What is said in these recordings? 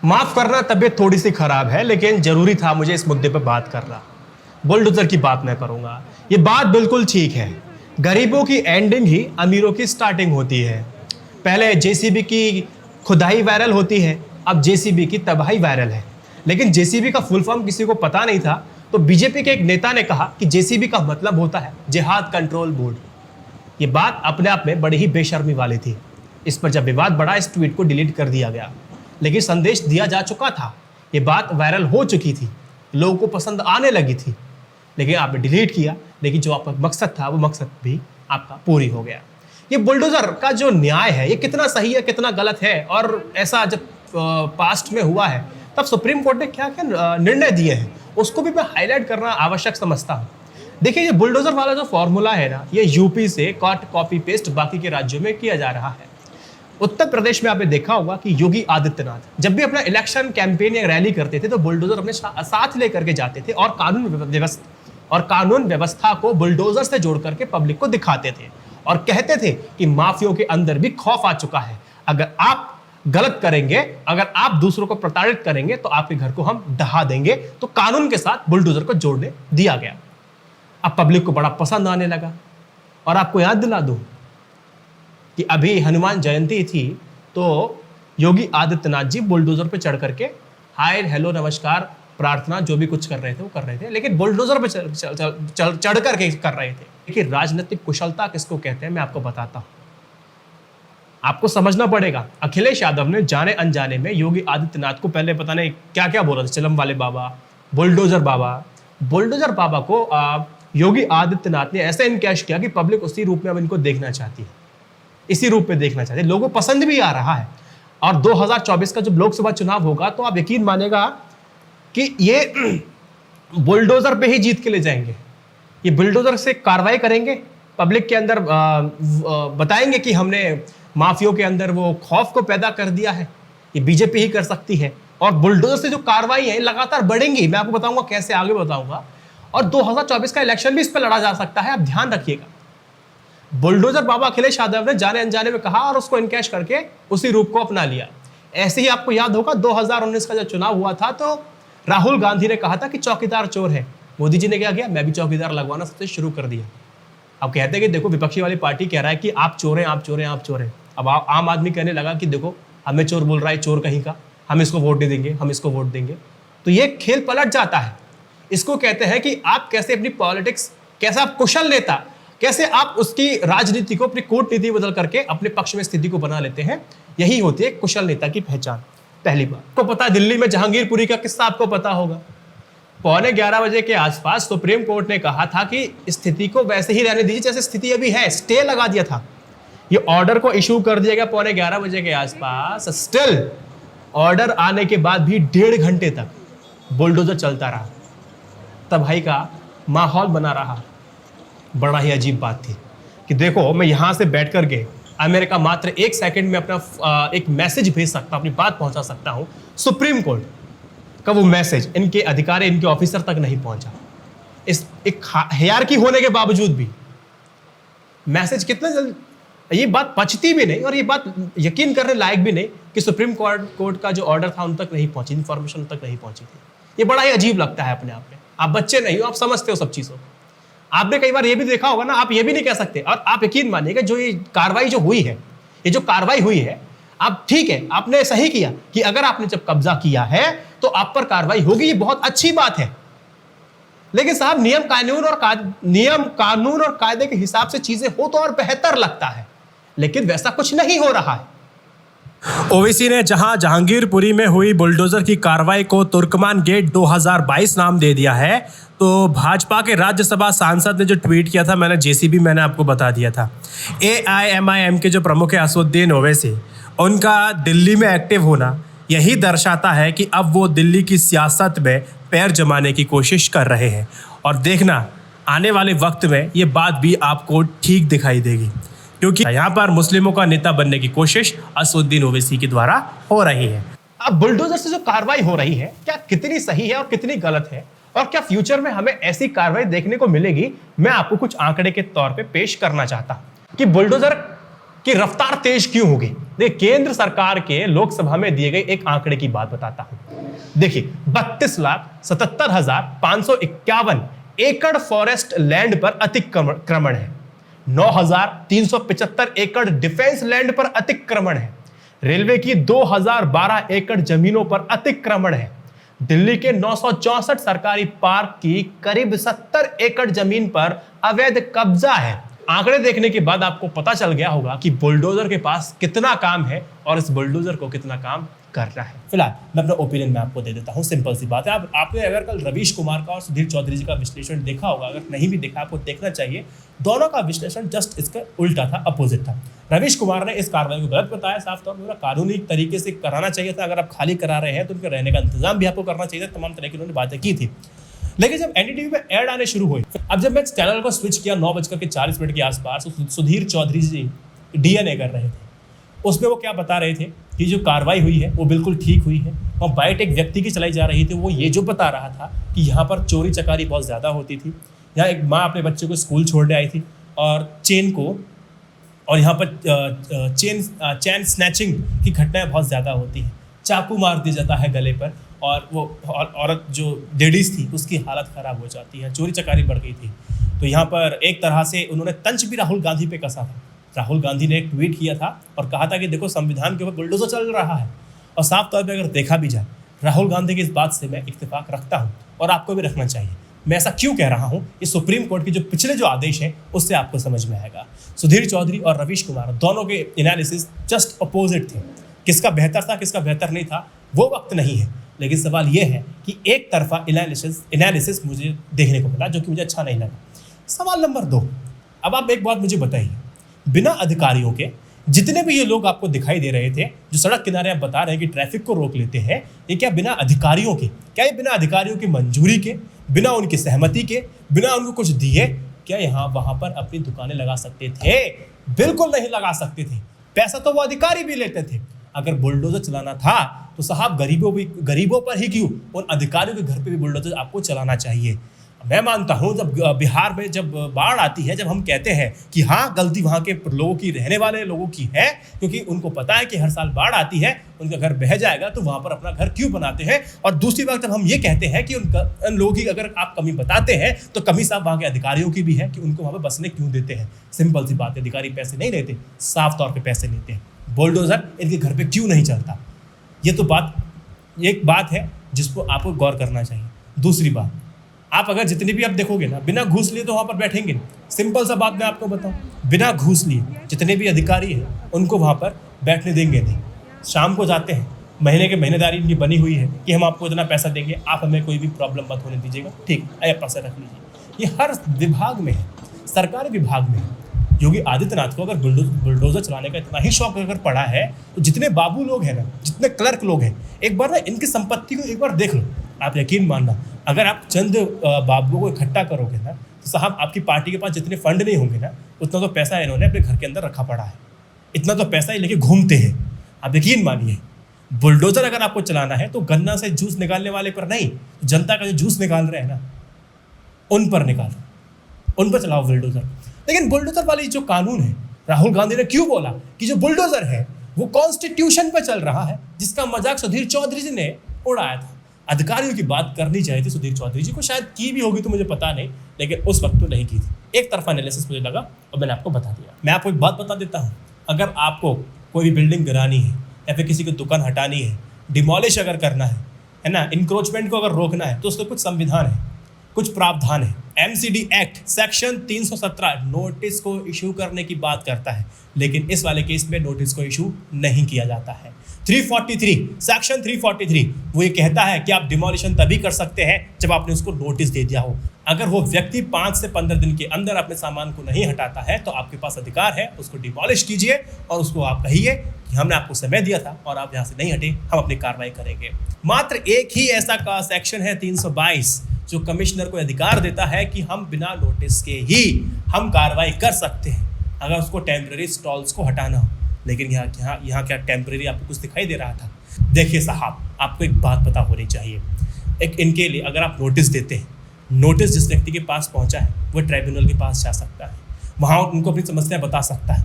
माफ करना, तबीयत थोड़ी सी खराब है, लेकिन जरूरी था मुझे इस मुद्दे पर बात करना। बुलडोजर की बात मैं करूंगा। ये बात बिल्कुल ठीक है। गरीबों की एंडिंग ही अमीरों की स्टार्टिंग होती है। पहले जेसीबी की खुदाई वायरल होती है, अब जेसीबी की तबाही वायरल है। लेकिन जेसीबी का फुल फॉर्म किसी को पता नहीं था, तो बीजेपी के एक नेता ने कहा कि जेसीबी का मतलब होता है जिहाद कंट्रोल बोर्ड। ये बात अपने आप में बड़ी ही बेशर्मी वाली थी। इस पर जब विवाद बढ़ा, इस ट्वीट को डिलीट कर दिया गया, लेकिन संदेश दिया जा चुका था। ये बात वायरल हो चुकी थी, लोगों को पसंद आने लगी थी, लेकिन आपने डिलीट किया। लेकिन जो आपका मकसद था, वो मकसद भी आपका पूरी हो गया। ये बुलडोजर का जो न्याय है, ये कितना सही है, कितना गलत है, और ऐसा जब पास्ट में हुआ है, तब सुप्रीम कोर्ट ने क्या क्या निर्णय दिए हैं, उसको भी मैं हाईलाइट करना आवश्यक समझता हूँ। देखिए, ये बुलडोजर वाला जो फॉर्मूला है ना, ये यूपी से कॉपी पेस्ट बाकी के राज्यों में किया जा रहा है। उत्तर प्रदेश में आपने देखा होगा कि योगी आदित्यनाथ जब भी अपना इलेक्शन कैंपेन या रैली करते थे, तो बुलडोजर अपने साथ लेकर के जाते थे और कानून व्यवस्था को बुलडोजर से जोड़ करके पब्लिक को दिखाते थे और कहते थे कि माफियों के अंदर भी खौफ आ चुका है। अगर आप गलत करेंगे, अगर आप दूसरों को प्रताड़ित करेंगे, तो आपके घर को हम ढहा देंगे। तो कानून के साथ बुलडोजर को जोड़ने दिया गया। अब पब्लिक को बड़ा पसंद आने लगा। और आपको याद दिला दूं कि अभी हनुमान जयंती थी, तो योगी आदित्यनाथ जी बुलडोजर पे चढ़ करके हाय हेलो नमस्कार प्रार्थना जो भी कुछ कर रहे थे वो कर रहे थे, लेकिन बुलडोजर पे चढ़ करके कर रहे थे। देखिए, राजनीतिक कुशलता किसको कहते हैं मैं आपको बताता हूं। आपको समझना पड़ेगा। अखिलेश यादव ने जाने अनजाने में योगी आदित्यनाथ को पहले पता नहीं क्या क्या बोला था, चिलम वाले बाबा, बुलडोजर बाबा को योगी आदित्यनाथ ने ऐसे इनकैश किया कि पब्लिक उसी रूप में अब इनको देखना चाहती है, इसी रूप में देखना चाहती है। लोगों को पसंद भी आ रहा है। और 2024 का जब लोकसभा चुनाव होगा, तो आप यकीन मानेगा कि ये बुलडोजर पे ही जीत के ले जाएंगे। ये बुलडोजर से कार्रवाई करेंगे, पब्लिक के अंदर बताएंगे कि हमने माफियों के अंदर वो खौफ को पैदा कर दिया है, ये बीजेपी ही कर सकती है। और बुलडोजर से जो कार्रवाई है लगातार बढ़ेंगी। मैं आपको बताऊंगा कैसे, आगे बताऊंगा। और 2024 का इलेक्शन भी इस पर लड़ा जा सकता है, आप ध्यान रखिएगा। बुलडोजर बाबा अखिलेश यादव ने जाने अनजाने में कहा और उसको इनकैश करके उसी रूप को अपना लिया। ऐसे ही आपको याद होगा 2019 का जब चुनाव हुआ था, तो राहुल गांधी ने कहा था कि चौकीदार चोर है। मोदी जी ने क्या किया, मैं भी चौकीदार लगवाना सबसे शुरू कर दिया। अब कहते हैं कि देखो, विपक्षी वाली पार्टी कह रहा है कि आप चोर हैं, आप चोर हैं, आप चोर हैं। अब आम आदमी कहने लगा कि देखो, हमें चोर बोल रहा है, चोर कहीं का, हम इसको वोट दे देंगे, हम इसको वोट देंगे। तो ये खेल पलट जाता है। इसको कहते हैं कि आप कैसे अपनी पॉलिटिक्स, कैसे आप कुशल नेता, कैसे आप उसकी राजनीति को, अपनी कूटनीति बदल करके अपने पक्ष में स्थिति को बना लेते हैं। यही होती है कुशल नेता की पहचान। पहली बात तो पता है, दिल्ली में जहांगीरपुरी का किस्सा आपको पता होगा। 11:15 बजे के आसपास सुप्रीम कोर्ट ने कहा था कि स्थिति को वैसे ही रहने दीजिए जैसे स्थिति अभी है। स्टे लगा दिया था। ये ऑर्डर को इशू कर दिया गया 11:15 बजे के आसपास। स्टिल ऑर्डर आने के बाद भी 1.5 घंटे तक बुलडोजर चलता रहा, तबाही का माहौल बना रहा। बड़ा ही अजीब बात थी कि देखो, मैं यहां से बैठ करके अमेरिका मात्र 1 सेकंड में अपना एक मैसेज भेज सकता हूं, अपनी बात पहुंचा सकता हूं। सुप्रीम कोर्ट का वो मैसेज इनके अधिकारी, इनके ऑफिसर तक नहीं पहुंचा। इस एक हायरार्की होने के बावजूद भी मैसेज कितना जल्दी, ये बात पचती भी नहीं और ये बात यकीन करने लायक भी नहीं कि सुप्रीम कोर्ट का जो ऑर्डर था उन तक नहीं पहुंची, इंफॉर्मेशन तक नहीं पहुंची थी। ये बड़ा ही अजीब लगता है अपने आप में। आप बच्चे नहीं हो, आप समझते हो सब चीजों। आपने कई बार ये भी देखा होगा ना, आप ये भी नहीं कह सकते। और आप यकीन मानिएगा, जो ये कार्रवाई जो हुई है, ये जो कार्रवाई हुई है, आप ठीक है, आपने सही किया कि अगर आपने जब कब्जा किया है तो आप पर कार्रवाई होगी, ये बहुत अच्छी बात है। लेकिन साहब, नियम कानून और कायदे के हिसाब से चीजें हो तो और बेहतर लगता है, लेकिन वैसा कुछ नहीं हो रहा है। ओवैसी ने जहां जहांगीरपुरी में हुई बुलडोजर की कार्रवाई को तुर्कमान गेट 2022 नाम दे दिया है, तो भाजपा के राज्यसभा सांसद ने जो ट्वीट किया था, जेसीबी मैंने आपको बता दिया था। AIMIM के जो प्रमुख है असदुद्दीन ओवैसी, उनका दिल्ली में एक्टिव होना यही दर्शाता है कि अब वो दिल्ली की सियासत में पैर जमाने की कोशिश कर रहे हैं। और देखना, आने वाले वक्त में ये बात भी आपको ठीक दिखाई देगी, क्योंकि यहाँ पर मुस्लिमों का नेता बनने की कोशिश असदुद्दीन ओवैसी के द्वारा हो रही है। अब बुलडोजर से जो कार्रवाई हो रही है, क्या कितनी सही है और कितनी गलत है, और क्या फ्यूचर में हमें ऐसी कार्रवाई देखने को मिलेगी, मैं आपको कुछ आंकड़े के तौर पे पेश करना चाहता हूं कि बुलडोजर की रफ्तार तेज क्यों होगी। देखिए, केंद्र सरकार के लोकसभा में दिए गए एक आंकड़े की बात बताता हूं। देखिए, 32,77,551 एकड़ फॉरेस्ट लैंड पर अतिक्रमण है, 9,375 एकड़ डिफेंस लैंड पर अतिक्रमण है, रेलवे की 2,012 एकड़ जमीनों पर अतिक्रमण है, दिल्ली के 964 सरकारी पार्क की करीब 70 एकड़ जमीन पर अवैध कब्जा है। आंकड़े देखने के बाद आपको पता चल गया होगा कि बुलडोजर के पास कितना काम है और इस बुलडोजर को कितना काम करना है। फिलहाल मैं अपना ओपिनियन में आपको दे देता हूं, सिंपल सी बात है। आपने अगर कल रवीश कुमार का और सुधीर चौधरी जी का विश्लेषण देखा होगा, अगर नहीं भी देखा आपको देखना चाहिए। दोनों का विश्लेषण जस्ट इसका उल्टा था, अपोजिट था। रवीश कुमार ने इस कार्रवाई को गलत बताया, साफ तौर पर कानूनी तरीके से कराना चाहिए था। अगर आप खाली करा रहे हैं तो उनके रहने का इंतजाम भी आपको करना चाहिए था। तमाम तरह की उन्होंने बातें की थी। लेकिन जब एनडीटीवी पे ऐड आने शुरू हुए, अब जब मैं चैनल को स्विच किया 9:40 के आसपास, तो सुधीर चौधरी जी डीएनए कर रहे थे। उसमें वो क्या बता रहे थे कि जो कार्रवाई हुई है वो बिल्कुल ठीक हुई है, और बाइट एक व्यक्ति की चलाई जा रही थी। वो ये जो बता रहा था कि यहाँ पर चोरी चकारी बहुत ज़्यादा होती थी। यहाँ एक माँ अपने बच्चे को स्कूल छोड़ने आई थी और यहाँ पर चेन स्नैचिंग की घटनाएं बहुत ज़्यादा होती हैं। चाकू मार दिया जाता है गले पर, और वो औरत जो लेडीज़ थी उसकी हालत ख़राब हो जाती है। चोरी चकारी बढ़ गई थी। तो यहाँ पर एक तरह से उन्होंने तंज भी राहुल गांधी पे कसा था। राहुल गांधी ने एक ट्वीट किया था और कहा था कि देखो, संविधान के ऊपर बुलडोजर चल रहा है। और साफ तौर पे अगर देखा भी जाए, राहुल गांधी की इस बात से मैं इत्तेफाक रखता हूँ और आपको भी रखना चाहिए। मैं ऐसा क्यों कह रहा हूँ, इस सुप्रीम कोर्ट के जो पिछले जो आदेश हैं उससे आपको समझ में आएगा। सुधीर चौधरी और रवीश कुमार दोनों के एनालिसिस जस्ट अपोजिट थे। किसका बेहतर था, किसका बेहतर नहीं था, वो वक्त नहीं है। लेकिन सवाल ये है कि एक तरफा एनालिसिस मुझे देखने को मिला, जो कि मुझे अच्छा नहीं लगा। सवाल नंबर 2, अब आप एक बात मुझे बताइए, बिना अधिकारियों के जितने भी ये लोग आपको दिखाई दे रहे थे, जो सड़क किनारे आप बता रहे हैं कि ट्रैफिक को रोक लेते हैं, ये क्या बिना अधिकारियों के, क्या ये बिना अधिकारियों की मंजूरी के, बिना उनकी सहमति के, बिना उनको कुछ दिए, क्या यहाँ वहां पर अपनी दुकानें लगा सकते थे? बिल्कुल नहीं लगा सकते थे। पैसा तो वो अधिकारी भी लेते थे। अगर बुलडोजर चलाना था तो साहब गरीबों पर ही क्यों, उन अधिकारियों के घर पे भी बुलडोजर आपको चलाना चाहिए। मैं मानता हूं, जब बिहार में जब बाढ़ आती है, जब हम कहते हैं कि हाँ, गलती वहाँ के लोगों की, रहने वाले लोगों की है, क्योंकि उनको पता है कि हर साल बाढ़ आती है, उनका घर बह जाएगा, तो वहाँ पर अपना घर क्यों बनाते हैं। और दूसरी बात, जब हम ये कहते हैं कि उन लोगों की अगर आप कमी बताते हैं, तो कमी साहब वहाँ के अधिकारियों की भी है कि उनको वहाँ पर बसने क्यों देते हैं। सिंपल सी बात है, अधिकारी पैसे नहीं लेते, साफ तौर पर पैसे लेते हैं। बुलडोजर इनके घर पे क्यों नहीं चलता, ये तो एक बात है जिसको आपको गौर करना चाहिए। दूसरी बात, आप अगर जितनी भी आप देखोगे ना, बिना घूस लिए तो वहाँ पर बैठेंगे। सिंपल सा बात मैं आपको बताऊँ, बिना घूस लिए जितने भी अधिकारी हैं उनको वहाँ पर बैठने देंगे नहीं। शाम को जाते हैं, महीने के महीनेदारी इनकी बनी हुई है कि हम आपको इतना पैसा देंगे, आप हमें कोई भी प्रॉब्लम मत होने दीजिएगा, ठीक है, पैसा रख लीजिए। ये हर विभाग में है, सरकारी विभाग में है। योगी आदित्यनाथ को अगर बुलडोजर चलाने का इतना ही शौक अगर पड़ा है, तो जितने बाबू लोग हैं ना, जितने क्लर्क लोग हैं, एक बार ना इनकी संपत्ति को एक बार देख लो। आप यकीन मानना, अगर आप चंद बाबुओं को इकट्ठा करोगे ना, तो साहब आपकी पार्टी के पास जितने फंड नहीं होंगे ना, उतना तो पैसा इन्होंने अपने घर के अंदर रखा पड़ा है। इतना तो पैसा ही लेके घूमते हैं। आप यकीन मानिए, बुलडोजर अगर आपको चलाना है तो गन्ना से जूस निकालने वाले पर नहीं, जनता का जो जूस निकाल रहे हैं ना, उन पर निकालो, उन पर चलाओ बुलडोजर। लेकिन बुलडोजर वाली जो कानून है, राहुल गांधी ने क्यों बोला कि जो बुलडोजर है वो कॉन्स्टिट्यूशन पर चल रहा है, जिसका मजाक सुधीर चौधरी जी ने उड़ाया था। अधिकारियों की बात करनी चाहिए थी सुधीर चौधरी जी को, शायद की भी होगी तो मुझे पता नहीं, लेकिन उस वक्त तो नहीं की थी। एक तरफा एनालिसिस मुझे लगा और मैंने आपको बता दिया। मैं आपको एक बात बता देता हूँ, अगर आपको कोई भी बिल्डिंग गिरानी है या फिर किसी की दुकान हटानी है, डिमोलिश अगर करना है ना, इंक्रोचमेंट को अगर रोकना है, तो उसका कुछ संविधान है, कुछ प्रावधान है। MCD एक्ट सेक्शन 317 नोटिस को इशू करने की बात करता है, लेकिन इस वाले केस में नोटिस को इशू नहीं किया जाता है। 343 सेक्शन 343 वो ये कहता है कि आप डिमोलिशन तभी कर सकते हैं जब आपने उसको नोटिस दे दिया हो। अगर वो व्यक्ति 5 से 15 दिन के अंदर अपने सामान को नहीं हटाता है, तो आपके पास अधिकार है, उसको डिमोलिश कीजिए और उसको आप कहिए कि हमने आपको समय दिया था और आप यहाँ से नहीं हटे, हम अपनी कार्रवाई करेंगे। मात्र एक ही ऐसा का सेक्शन है 322 जो कमिश्नर को अधिकार देता है कि हम बिना नोटिस के ही हम कार्रवाई कर सकते हैं अगर उसको टेम्परेरी स्टॉल्स को हटाना हो। लेकिन यहाँ क्या टेम्परेरी आपको कुछ दिखाई दे रहा था? देखिए साहब, आपको एक बात पता होनी चाहिए, एक इनके लिए अगर आप नोटिस देते हैं, नोटिस जिस व्यक्ति के पास पहुंचा है वो ट्राइब्यूनल के पास जा सकता है, वहाँ उनको अपनी समस्या बता सकता है,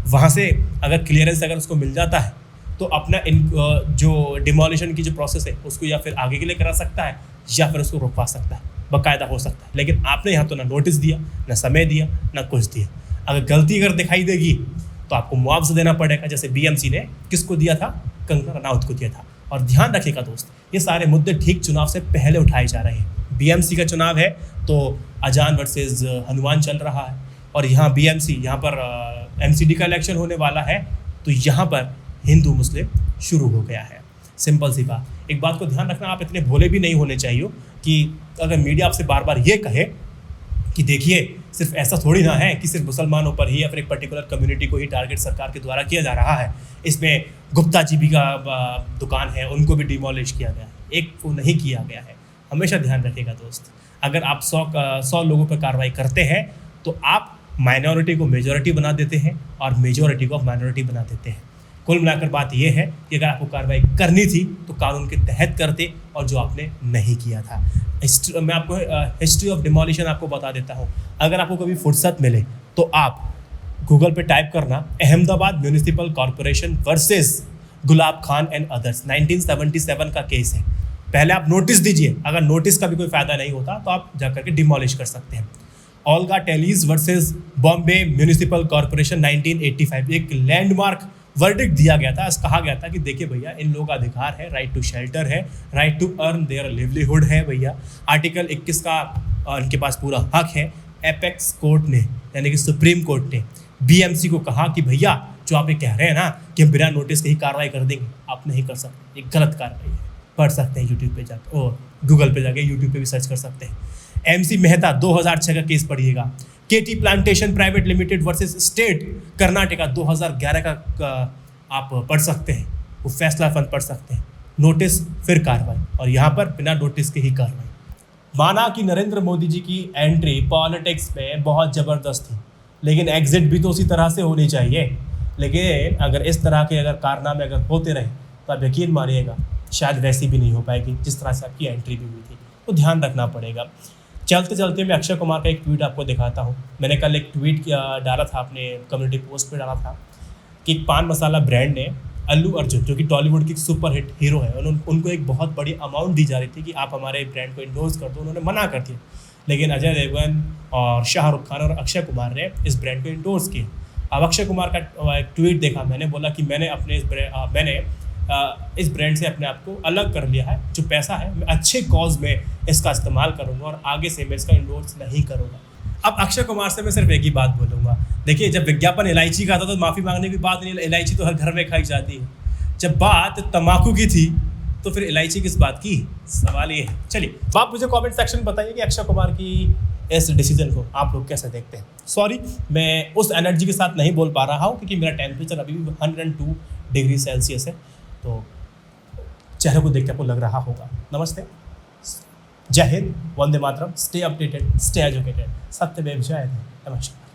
वहाँ से अगर क्लियरेंस अगर उसको मिल जाता है तो अपना जो डिमोलिशन की जो प्रोसेस है उसको या फिर आगे के लिए करा सकता है या फिर उसको रुकवा सकता है, बाकायदा हो सकता है। लेकिन आपने यहाँ तो ना नोटिस दिया, ना समय दिया, ना कुछ दिया। अगर गलती अगर दिखाई देगी तो आपको मुआवजा देना पड़ेगा, जैसे बीएमसी ने किसको दिया था, कंगना रनौत को दिया था। और ध्यान रखिएगा दोस्त, ये सारे मुद्दे ठीक चुनाव से पहले उठाए जा रहे हैं। बीएमसी का चुनाव है तो अजान वर्सेस हनुमान चल रहा है, और यहाँ बीएमसी यहाँ पर एमसीडी का इलेक्शन होने वाला है, तो यहाँ पर हिंदू मुस्लिम शुरू हो गया है। सिंपल सी बात। एक बात को ध्यान रखना, आप इतने भोले भी नहीं होने चाहिए कि अगर मीडिया आपसे बार बार ये कहे कि देखिए सिर्फ ऐसा थोड़ी ना है कि सिर्फ मुसलमानों पर ही या फिर एक पर्टिकुलर कम्युनिटी को ही टारगेट सरकार के द्वारा किया जा रहा है, इसमें गुप्ता जी भी का दुकान है, उनको भी डिमोलिश किया गया है, एक को नहीं किया गया है। हमेशा ध्यान रखिएगा दोस्त, अगर आप 100 लोगों पर कार्रवाई करते हैं तो आप माइनॉरिटी को मेजॉरिटी बना देते हैं और मेजॉरिटी को माइनॉरिटी बना देते हैं। कुल मिलाकर बात यह है कि अगर आपको कार्रवाई करनी थी तो कानून के तहत करते, और जो आपने नहीं किया था। मैं आपको हिस्ट्री ऑफ डिमोलिशन आपको बता देता हूँ। अगर आपको कभी फुर्सत मिले तो आप गूगल पे टाइप करना Ahmedabad municipal corporation versus gulab Khan and others, 1977 का केस है। पहले आप नोटिस दीजिए, अगर नोटिस का भी कोई फ़ायदा नहीं होता तो आप जाकर के डिमोलिश कर सकते हैं। Olga Tellis versus Bombay municipal corporation 1985, एक लैंडमार्क वर्डिक्ट दिया गया था। कहा गया था कि देखिए भैया, इन लोगों का अधिकार है, राइट टू शेल्टर है, right to earn their livelihood है भैया। आर्टिकल 21 का उनके पास पूरा हक है। एपेक्स कोर्ट ने यानी कि सुप्रीम कोर्ट ने बीएमसी को कहा कि भैया जो आप ये कह रहे हैं ना कि हम बिना नोटिस के ही कार्रवाई कर देंगे, आप नहीं कर सकते, ये गलत कार्रवाई है। पढ़ सकते हैं यूट्यूब पे जाकर, और गूगल पे जाके यूट्यूब पे भी सर्च कर सकते हैं। एमसी मेहता 2006 का केस पढ़िएगा। KT plantation private limited versus state Karnataka 2011 का आप पढ़ सकते हैं, वो फैसला फंद पढ़ सकते हैं। नोटिस फिर कार्रवाई, और यहाँ पर बिना नोटिस के ही कार्रवाई। माना कि नरेंद्र मोदी जी की एंट्री पॉलिटिक्स में बहुत ज़बरदस्त थी, लेकिन एग्जिट भी तो उसी तरह से होनी चाहिए। लेकिन अगर इस तरह के अगर कारनामे अगर होते रहे तो आप यकीन मानिएगा शायद वैसी भी नहीं हो पाएगी जिस तरह से आपकी एंट्री भी हुई थी। तो ध्यान रखना पड़ेगा। चलते चलते मैं अक्षय कुमार का एक ट्वीट आपको दिखाता हूँ। मैंने कल एक ट्वीट डाला था, अपने कम्युनिटी पोस्ट पे डाला था कि एक पान मसाला ब्रांड ने अल्लू अर्जुन, जो कि टॉलीवुड की सुपर हिट हीरो है, उनको एक बहुत बड़ी अमाउंट दी जा रही थी कि आप हमारे ब्रांड को इंडोर्स कर दो। उन्होंने मना कर दिया, लेकिन अजय देवगन और शाहरुख खान और अक्षय कुमार ने इस ब्रांड को इंडोर्स किया। अब अक्षय कुमार का एक ट्वीट देखा मैंने, बोला कि मैंने अपने इस ब्रांड से अपने आप को अलग कर लिया है। जो पैसा है मैं अच्छे कॉज में इसका इस्तेमाल करूँगा और आगे से मैं इसका इंडोर्स नहीं करूँगा। अब अक्षय कुमार से मैं सिर्फ एक ही बात बोलूँगा, देखिए जब विज्ञापन इलायची का था तो माफ़ी मांगने की बात नहीं, इलायची तो हर घर में खाई जाती है। जब बात तम्बाकू की थी तो फिर इलायची किस बात की, सवाल ये है। चलिए आप मुझे कमेंट सेक्शन में बताइए कि अक्षय कुमार की इस डिसीजन को आप लोग कैसे देखते हैं। सॉरी मैं उस एनर्जी के साथ नहीं बोल पा रहा हूँ क्योंकि मेरा टेम्परेचर अभी भी 102 डिग्री सेल्सियस है, तो चेहरे को देख के आपको लग रहा होगा। नमस्ते, जय Hind, Vande Mataram, stay updated, stay educated, सत्यमेव जयते। नमस्कार।